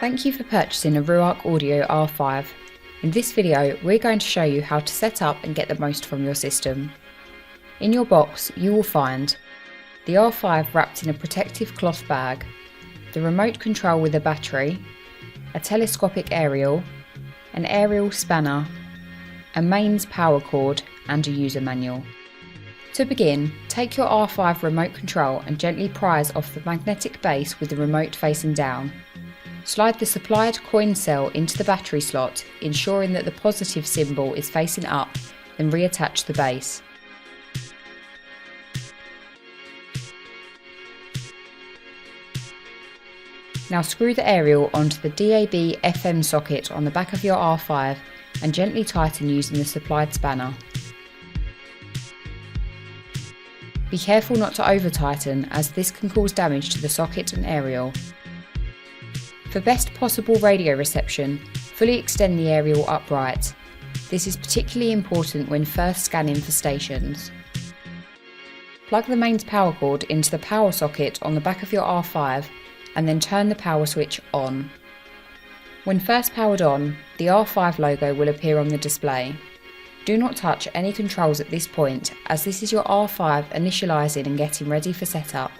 Thank you for purchasing a Ruakaudio R5. In this video, we're going to show you how to set up and get the most from your system. In your box, you will find the R5 wrapped in a protective cloth bag, the remote control with a battery, a telescopic aerial, an aerial spanner, a mains power cord and a user manual. To begin, take your R5 remote control and gently prise off the magnetic base with the remote facing down. Slide the supplied coin cell into the battery slot, ensuring that the positive symbol is facing up, then reattach the base. Now screw the aerial onto the DAB FM socket on the back of your R5 and gently tighten using the supplied spanner. Be careful not to over tighten, as this can cause damage to the socket and aerial. For best possible radio reception, fully extend the aerial upright. This is particularly important when first scanning for stations. Plug the mains power cord into the power socket on the back of your R5 and then turn the power switch on. When first powered on, the R5 logo will appear on the display. Do not touch any controls at this point, as this is your R5 initialising and getting ready for setup.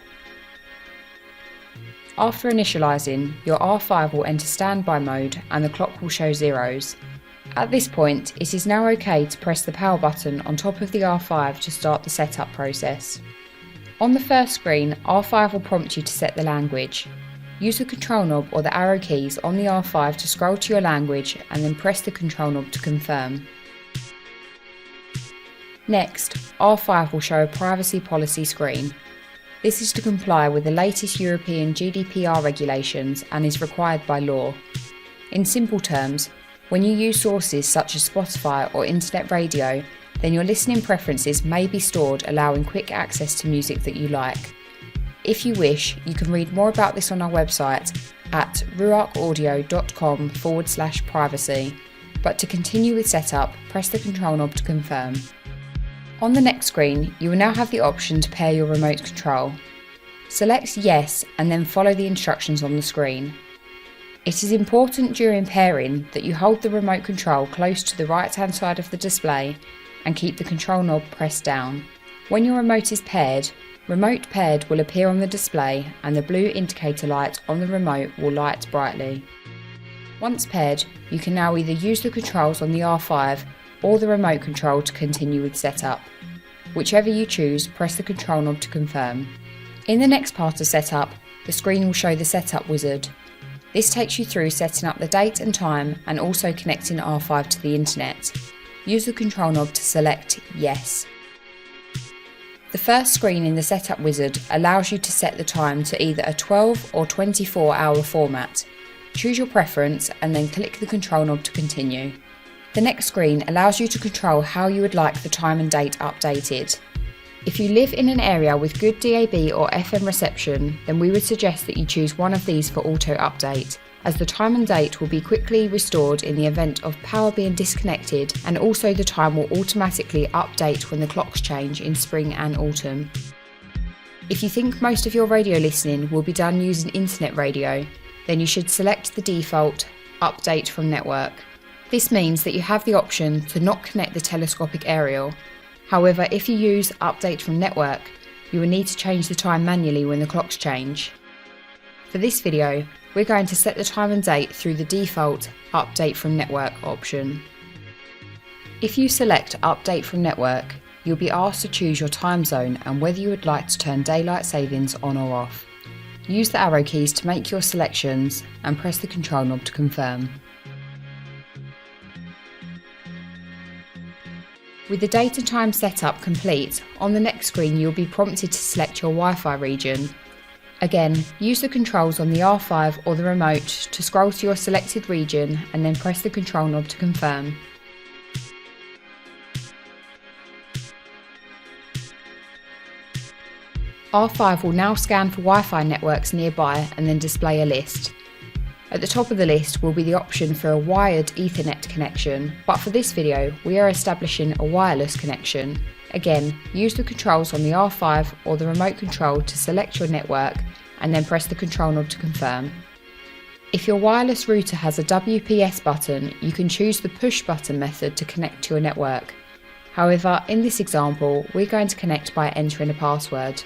After initialising, your R5 will enter standby mode and the clock will show zeros. At this point, it is now okay to press the power button on top of the R5 to start the setup process. On the first screen, R5 will prompt you to set the language. Use the control knob or the arrow keys on the R5 to scroll to your language and then press the control knob to confirm. Next, R5 will show a privacy policy screen. This is to comply with the latest European GDPR regulations and is required by law. In simple terms, when you use sources such as Spotify or internet radio, then your listening preferences may be stored, allowing quick access to music that you like. If you wish, you can read more about this on our website at ruakaudio.com/privacy. But to continue with setup, press the control knob to confirm. On the next screen, you will now have the option to pair your remote control. Select Yes and then follow the instructions on the screen. It is important during pairing that you hold the remote control close to the right hand side of the display and keep the control knob pressed down. When your remote is paired, Remote Paired will appear on the display and the blue indicator light on the remote will light brightly. Once paired, you can now either use the controls on the R5 or the remote control to continue with setup. Whichever you choose, press the control knob to confirm. In the next part of setup, the screen will show the setup wizard. This takes you through setting up the date and time and also connecting R5 to the internet. Use the control knob to select Yes. The first screen in the setup wizard allows you to set the time to either a 12 or 24-hour format. Choose your preference and then click the control knob to continue. The next screen allows you to control how you would like the time and date updated. If you live in an area with good DAB or FM reception, then we would suggest that you choose one of these for auto update, as the time and date will be quickly restored in the event of power being disconnected, and also the time will automatically update when the clocks change in spring and autumn. If you think most of your radio listening will be done using internet radio, then you should select the default Update from Network. This means that you have the option to not connect the telescopic aerial. However, if you use Update from Network, you will need to change the time manually when the clocks change. For this video, we're going to set the time and date through the default Update from Network option. If you select Update from Network, you'll be asked to choose your time zone and whether you would like to turn daylight savings on or off. Use the arrow keys to make your selections and press the control knob to confirm. With the date and time setup complete, on the next screen you'll be prompted to select your Wi-Fi region. Again, use the controls on the R5 or the remote to scroll to your selected region and then press the control knob to confirm. R5 will now scan for Wi-Fi networks nearby and then display a list. At the top of the list will be the option for a wired Ethernet connection, but for this video we are establishing a wireless connection. Again, use the controls on the R5 or the remote control to select your network and then press the control knob to confirm. If your wireless router has a WPS button, you can choose the push button method to connect to your network. However, in this example, we're going to connect by entering a password.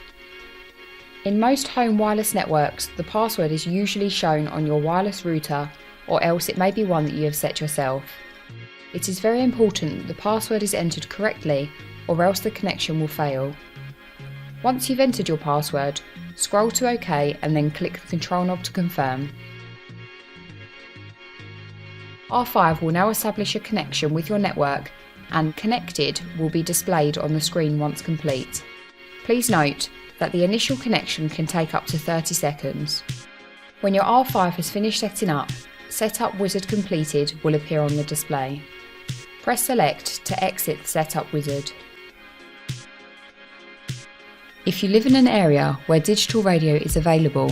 In most home wireless networks, the password is usually shown on your wireless router, or else it may be one that you have set yourself. It is very important that the password is entered correctly, or else the connection will fail. Once you've entered your password, scroll to OK and then click the control knob to confirm. R5 will now establish a connection with your network, and Connected will be displayed on the screen once complete. Please note that the initial connection can take up to 30 seconds. When your R5 has finished setting up, Setup Wizard Completed will appear on the display. Press Select to exit the Setup Wizard. If you live in an area where digital radio is available,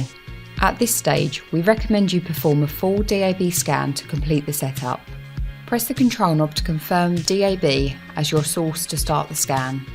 at this stage we recommend you perform a full DAB scan to complete the setup. Press the control knob to confirm DAB as your source to start the scan.